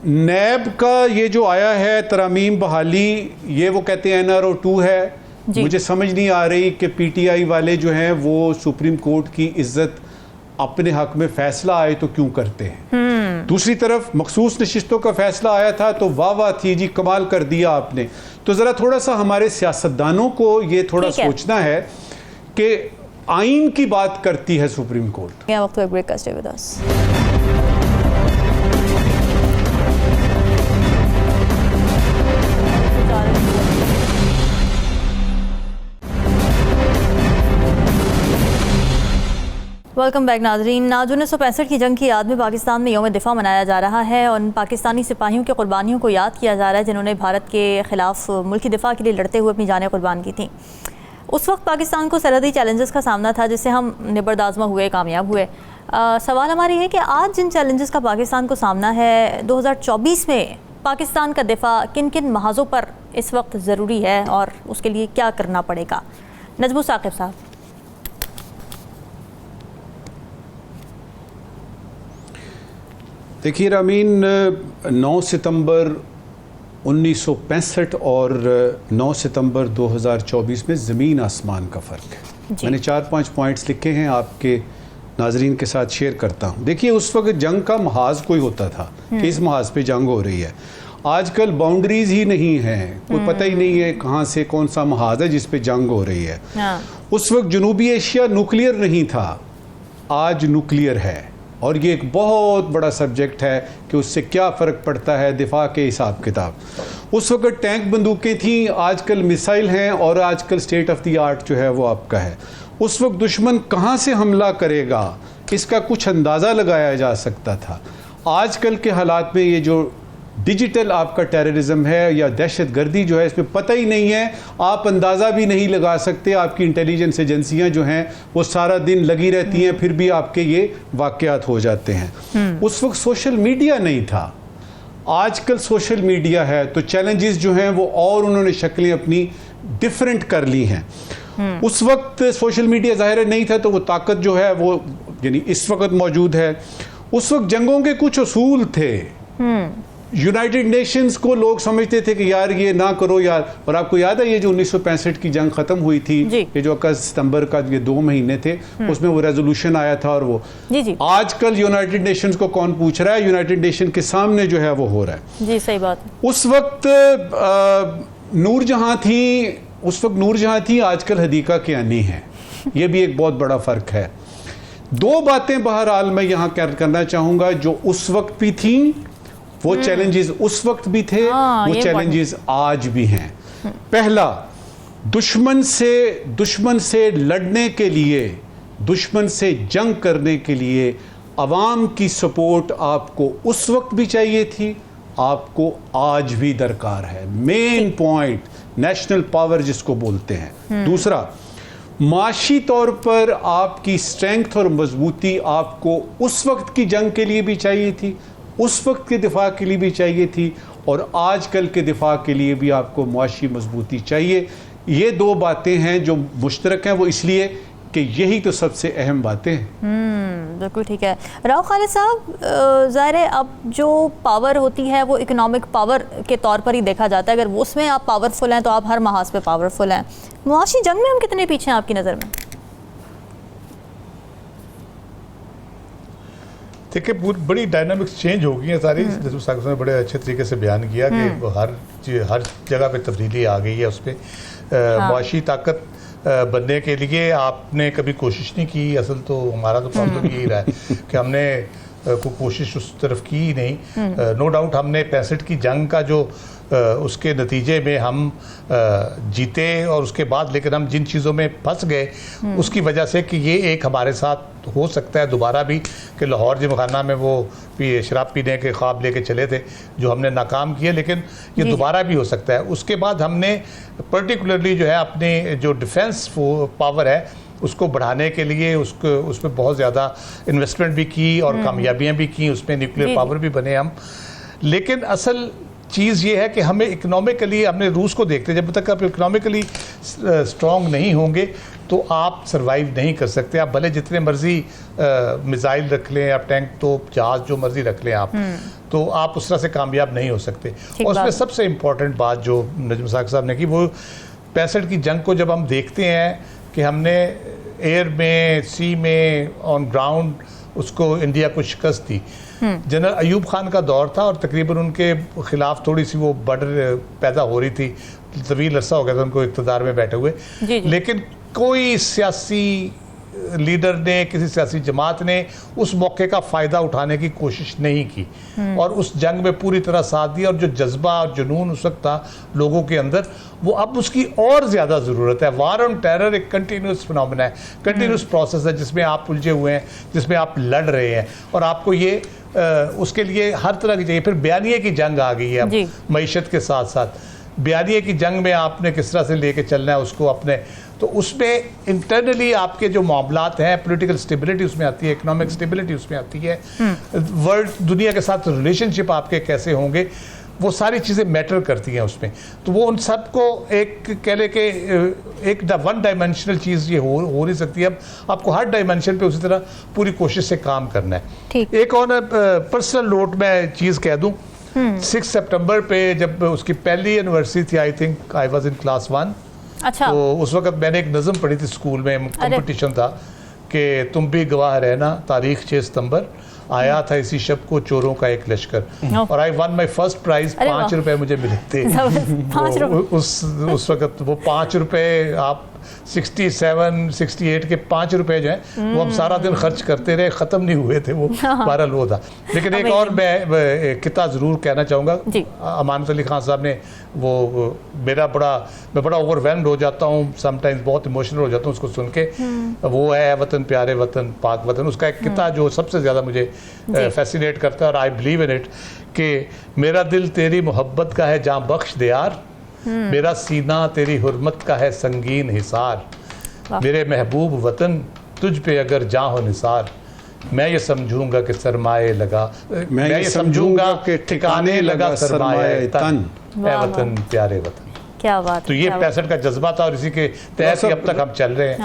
नैब का ये जो आया है तरामीम बहाली, ये वो कहते हैं NRO 2 है, मुझे समझ नहीं आ रही कि पीटीआई वाले जो हैं वो सुप्रीम कोर्ट की इज्जत अपने हक में फैसला आए तो क्यों करते हैं। दूसरी तरफ मखसूस नशिस्तों का फैसला आया था तो वाह वाह थी जी, कमाल कर दिया आपने। तो ज़रा थोड़ा सा हमारे सियासतदानों को ये थोड़ा सोचना है कि आइन की बात करती है सुप्रीम कोर्ट। वक्त एक ब्रेक का, stay with us. Welcome back नाजरीन। नाज 1965 की जंग की याद में पाकिस्तान में यौम दिफा मनाया जा रहा है और उन पाकिस्तानी सिपाहियों की कुर्बानियों को याद किया जा रहा है जिन्होंने भारत के ख़िलाफ़ मुल्की दिफा के लिए लड़ते हुए अपनी जानें कुर्बान की थी। उस वक्त पाकिस्तान को सरहदी चैलेंजेस का सामना था जिससे हम निबर्दाज़मा हुए, कामयाब हुए। सवाल हमारी है कि आज जिन चैलेंजेस का पाकिस्तान को सामना है 2024 में पाकिस्तान का दिफा किन किन महाजों पर इस वक्त ज़रूरी है और उसके लिए क्या करना पड़ेगा। नजमू साकिब साहब। देखिए रामीन, 9 सितंबर 1965 और 9 सितंबर 2024 में ज़मीन आसमान का फ़र्क है। मैंने 4-5 पॉइंट्स लिखे हैं, आपके नाजरीन के साथ शेयर करता हूँ। देखिए उस वक्त जंग का महाज कोई होता था कि इस महाज पे जंग हो रही है। आजकल बाउंड्रीज ही नहीं है, कोई पता ही नहीं है कहाँ से कौन सा महाज है जिस पे जंग हो रही है। उस वक्त जनूबी एशिया न्यूक्लियर नहीं था, आज न्यूक्लियर है और ये एक बहुत बड़ा सब्जेक्ट है कि उससे क्या फ़र्क पड़ता है दिफा के हिसाब किताब। उस वक्त टैंक बंदूकें थीं, आजकल मिसाइल हैं और आजकल स्टेट ऑफ द आर्ट जो है वो आपका है। उस वक्त दुश्मन कहाँ से हमला करेगा इसका कुछ अंदाज़ा लगाया जा सकता था। आजकल के हालात में ये जो डिजिटल आपका टेररिज्म है या दहशत गर्दी जो है इसमें पता ही नहीं है, आप अंदाज़ा भी नहीं लगा सकते। आपकी इंटेलिजेंस एजेंसियां जो हैं वो सारा दिन लगी रहती हैं, फिर भी आपके ये वाक़यात हो जाते हैं। उस वक्त सोशल मीडिया नहीं था, आजकल सोशल मीडिया है तो चैलेंजेस जो हैं वो और उन्होंने शक्लें अपनी डिफरेंट कर ली हैं। उस वक्त सोशल मीडिया ज़ाहिर नहीं था तो वो ताकत जो है वो यानी इस वक्त मौजूद है। उस वक्त जंगों के कुछ उसूल थे, यूनाइटेड नेशंस को लोग समझते थे कि यार ये ना करो यार। और आपको याद है ये जो 1965 की जंग खत्म हुई थी, ये जो अगस्त सितंबर का ये 2 महीने थे, उसमें वो रेजोल्यूशन आया था और वो आजकल यूनाइटेड नेशंस को कौन पूछ रहा है, यूनाइटेड नेशन के सामने जो है वो हो रहा है। जी सही बात। उस वक्त नूरजहां थी, आजकल हदीका कियानी है। ये भी एक बहुत बड़ा फर्क है। 2 बातें बहरहाल मैं यहाँ करना चाहूंगा जो उस वक्त भी थी, वो चैलेंजेस उस वक्त भी थे, वो चैलेंजेस आज भी हैं। पहला, दुश्मन से लड़ने के लिए, दुश्मन से जंग करने के लिए अवाम की सपोर्ट आपको उस वक्त भी चाहिए थी, आपको आज भी दरकार है। मेन पॉइंट नेशनल पावर जिसको बोलते हैं। दूसरा, माशी तौर पर आपकी स्ट्रेंथ और मजबूती आपको उस वक्त की जंग के लिए भी चाहिए थी, उस वक्त के दिफा के लिए भी चाहिए थी और आजकल के दिफा के लिए भी आपको मुआशी मजबूती चाहिए। ये 2 बातें हैं जो मुश्तरक हैं, वो इसलिए कि यही तो सबसे अहम बातें हैं। बिल्कुल ठीक है। राव खालिद साहब, ज़ाहिर है अब जो पावर होती है वो इकोनॉमिक पावर के तौर पर ही देखा जाता है। अगर उसमें आप पावरफुल हैं तो आप हर महाज पे पावरफुल हैं। मुआशी जंग में हम कितने पीछे हैं आपकी नज़र में? देखिए बड़ी डायनामिक्स चेंज हो गई हैं सारी। जैसे साकिब ने बड़े अच्छे तरीके से बयान किया कि हर जगह पे तब्दीली आ गई है। उस पर मुआशी ताकत बनने के लिए आपने कभी कोशिश नहीं की। असल तो हमारा तो प्रॉब्लम यही रहा है कि हमने कोई कोशिश उस तरफ की ही नहीं। नो डाउट हमने 65 की जंग का जो उसके नतीजे में हम जीते और उसके बाद लेकिन हम जिन चीज़ों में फंस गए उसकी वजह से कि ये एक हमारे साथ हो सकता है दोबारा भी कि लाहौर जिमखाना में वो शराब पीने के ख्वाब लेके चले थे जो हमने नाकाम किए, लेकिन ये दोबारा भी हो सकता है। उसके बाद हमने पर्टिकुलरली जो है अपने जो डिफेंस पावर है उसको बढ़ाने के लिए उसमें बहुत ज़्यादा इन्वेस्टमेंट भी की और कामयाबियाँ भी की, उसमें न्यूक्लियर पावर भी बने हम। लेकिन असल चीज़ ये है कि हमें इकोनॉमिकली, हमने रूस को देखते, जब तक आप इकोनॉमिकली स्ट्रॉन्ग नहीं होंगे तो आप सर्वाइव नहीं कर सकते। आप भले जितने मर्जी मिसाइल रख लें, आप टैंक तो जहाज़ जो मर्जी रख लें आप, तो आप उस तरह से कामयाब नहीं हो सकते। और उसमें सबसे इम्पॉर्टेंट बात जो नजम साकिब साहब ने की वो 65 की जंग को जब हम देखते हैं कि हमने एयर में, सी में, ऑन ग्राउंड उसको इंडिया को शिकस्त दी। जनरल अयूब खान का दौर था और तकरीबन उनके खिलाफ थोड़ी सी वो बर्डर पैदा हो रही थी, तवील अरसा हो गया था उनको इक़्तिदार में बैठे हुए। लेकिन कोई सियासी लीडर ने, किसी सियासी जमात ने उस मौके का फ़ायदा उठाने की कोशिश नहीं की और उस जंग में पूरी तरह साथ दिया। और जो जज्बा और जुनून उस वक्त था लोगों के अंदर, वो अब उसकी और ज़्यादा ज़रूरत है। वार ऑन टेरर एक कंटिन्यूस फिनोमेना है, कंटिन्यूस प्रोसेस है जिसमें आप उलझे हुए हैं, जिसमें आप लड़ रहे हैं और आपको ये उसके लिए हर तरह की चाहिए। फिर बयानिए की जंग आ गई है अब मईशत के साथ साथ। बयानिए की जंग में आपने किस तरह से लेके चलना है उसको अपने, तो उसमें इंटरनली आपके जो मामलात हैं, पॉलिटिकल स्टेबिलिटी उसमें आती है, इकोनॉमिक स्टेबिलिटी उसमें आती है, वर्ल्ड दुनिया के साथ रिलेशनशिप आपके कैसे होंगे, वो सारी चीज़ें मैटर करती हैं उसमें। तो वो उन सब को एक कह ले के एक वन डायमेंशनल चीज़ ये हो नहीं सकती। अब आपको हर डायमेंशन पे उसी तरह पूरी कोशिश से काम करना है। एक और पर्सनल नोट में चीज़ कह दूँ, 6 सितंबर पे जब उसकी पहली एनिवर्सरी थी, I think I was in class 1। अच्छा। तो उस वक्त मैंने एक नज़म पढ़ी थी स्कूल में, कंपटीशन था कि तुम भी गवाह रहना, तारीख 6 सितंबर आया था इसी शब को चोरों का एक लश्कर, और I won my first prize. 5 रुपए मुझे मिले थे उस वक्त। वो 5 रुपए आप 67, 68 के 5 रुपए जो हैं वो हम सारा दिन खर्च करते रहे, ख़त्म नहीं हुए थे वो। बहरहाल वो था। लेकिन एक और मैं किता ज़रूर कहना चाहूँगा, अमानत अली खान साहब ने वो मैं बड़ा ओवरवेल्म्ड हो जाता हूँ समटाइम्स, बहुत इमोशनल हो जाता हूँ उसको सुन के। वो है वतन प्यारे वतन पाक वतन, उसका एक किता जो सबसे ज़्यादा मुझे फैसिनेट करता है और आई बिलीव इन इट कि मेरा दिल तेरी मोहब्बत का है जहाँ बख्श दे यार, मेरा सीना तेरी हुर्मत का है संगीन हिसार, मेरे महबूब वतन तुझ पे अगर जां हो निसार, मैं ये समझूंगा कि सरमाए लगा, मैं ये समझूंगा कि ठिकाने लगा सरमाए तन, ऐ वतन प्यारे वतन। क्या बात। तो ये 65 का जज्बा था और इसी के तहत ही अब तक हम चल रहे हैं।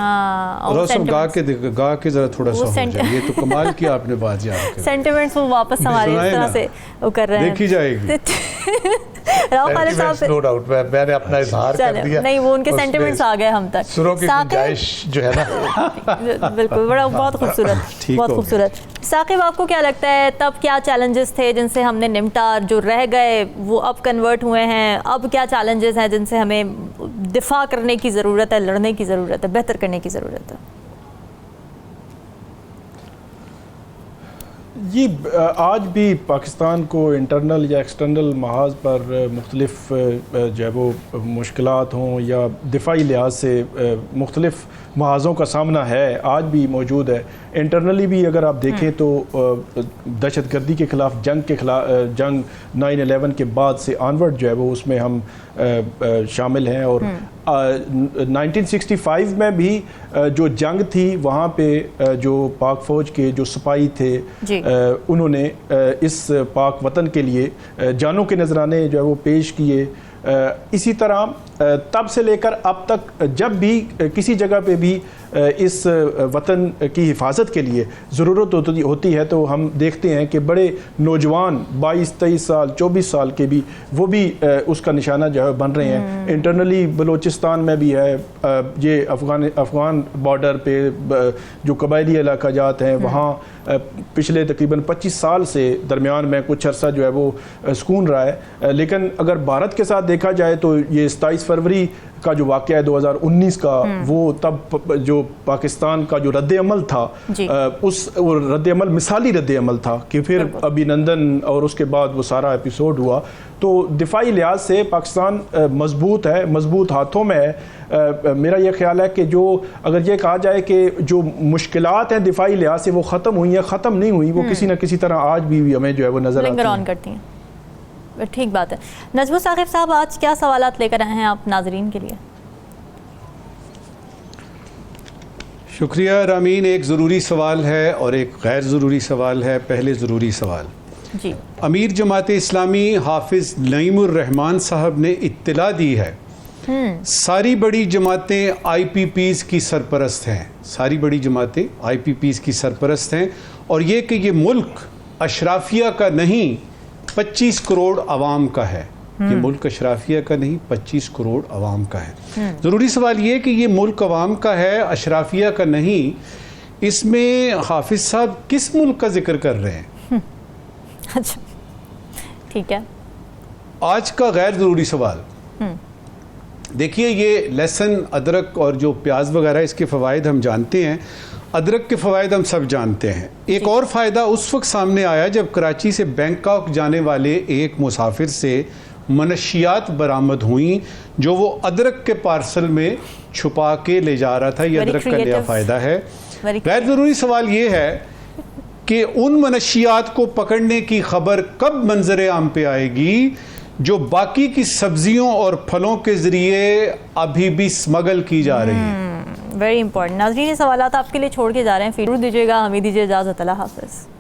गा के जरा थोड़ा सा हो जाए, ये तो कमाल की आपने बात याद की। सेंटिमेंट्स वो वापस हमारे इस तरह से वो कर रहे हैं, देखी जाएगी। राव खालिद साहब से नो डाउट मैंने अपना इजहार कर दिया। नहीं, वो उनके सेंटिमेंट्स आ गए हम तक। सुरों की गुंजाइश जो है ना बिल्कुल, बड़ा बहुत खूबसूरत, बहुत खूबसूरत। साकिब, आपको क्या लगता है तब क्या चैलेंजेस थे जिनसे हमने निपटा, जो रह गए वो अब कन्वर्ट हुए हैं, अब क्या चैलेंजेस हैं जिनसे हमें दिफा करने की ज़रूरत है, लड़ने की ज़रूरत है, बेहतर करने की ज़रूरत है? जी, आज भी पाकिस्तान को इंटरनल या एक्सटर्नल महाज पर मुख्तलिफ जो है वो मुश्किलात हों या दिफाई लिहाज से मुख्तलिफ महाज़ों का सामना है, आज भी मौजूद है। इंटरनली भी अगर आप देखें तो दहशतगर्दी के ख़िलाफ़ जंग 9/11 के बाद से ऑनवर्ड जो है वो उसमें हम शामिल हैं। और 1965 में भी जो जंग थी वहाँ पे जो पाक फ़ौज के जो सिपाही थे उन्होंने इस पाक वतन के लिए जानों के नजराने जो है वो पेश किए। इसी तरह तब से लेकर अब तक जब भी किसी जगह पे भी इस वतन की हिफाजत के लिए ज़रूरत होती है तो हम देखते हैं कि बड़े नौजवान 22-23 साल 24 साल के भी वो भी उसका निशाना जो है बन रहे हैं। इंटरनली बलूचिस्तान में भी है, ये अफ़गान बॉर्डर पे जो कबायली इलाका जात हैं वहाँ पिछले तकरीबन 25 साल से दरमियान में कुछ अर्सा जो है वो सुकून रहा है। लेकिन अगर भारत के साथ देखा जाए तो ये 27 फरवरी का जो वाक़या है 2019 का, वो तब जो पाकिस्तान का जो रद्द-ए-अमल था उस रद्द-ए-अमल मिसाली रद्द-ए-अमल था कि फिर अभिनंदन और उसके बाद वो सारा एपिसोड हुआ। तो दिफाई लिहाज से पाकिस्तान मजबूत है, मजबूत हाथों में है। मेरा ये ख्याल है कि जो अगर ये कहा जाए कि जो मुश्किलात हैं दिफाई लिहाज से वो ख़त्म हुई हैं, ख़त्म नहीं हुई, वो किसी न किसी तरह आज भी हमें जो है वो नज़र आती हैं। ठीक बात है। नजमुल साकिब साहब, आज क्या सवालात लेकर आए हैं आप नाजरीन के लिए? शुक्रिया रामीन। एक ज़रूरी सवाल है और एक गैर ज़रूरी सवाल है। पहले ज़रूरी सवाल जी, अमीर जमात इस्लामी हाफिज़ नईमुर रहमान साहब ने इत्तला दी है सारी बड़ी जमातें IPPs की सरपरस्त हैं, सारी बड़ी जमातें IPPs की सरपरस्त हैं, और ये कि ये मुल्क अशराफिया का नहीं 25 करोड़ आवाम का है। ये मुल्क अशराफिया का नहीं, 25 करोड़ अवाम का है। ज़रूरी सवाल ये कि ये मुल्क अवाम का है, अशराफिया का नहीं। इसमें हाफिज साहब किस मुल्क का जिक्र कर रहे हैं? अच्छा, ठीक है। आज का गैर ज़रूरी सवाल, देखिए ये लहसुन, अदरक और जो प्याज वगैरह, इसके फ़वाइद हम जानते हैं। अदरक के फ़वाइद हम सब जानते हैं। एक और फ़ायदा उस वक्त सामने आया जब कराची से बैंकॉक जाने वाले एक मुसाफिर से मनशियात बरामद हुई जो वो अदरक के पार्सल में छुपा के ले जा रहा था। ये अदरक का नया फ़ायदा है। गैर ज़रूरी सवाल ये है कि उन मनशियात को पकड़ने की खबर कब मंजर आम पे आएगी जो बाकी की सब्जियों और फलों के ज़रिए अभी भी स्मगल की जा रही है। Very important. नाज़रीन, ये सवाल आपके लिए छोड़ के जा रहे हैं, फीडबैक दीजिएगा। हमें दीजिए इजाज़त। अल्लाह हाफ़िज़।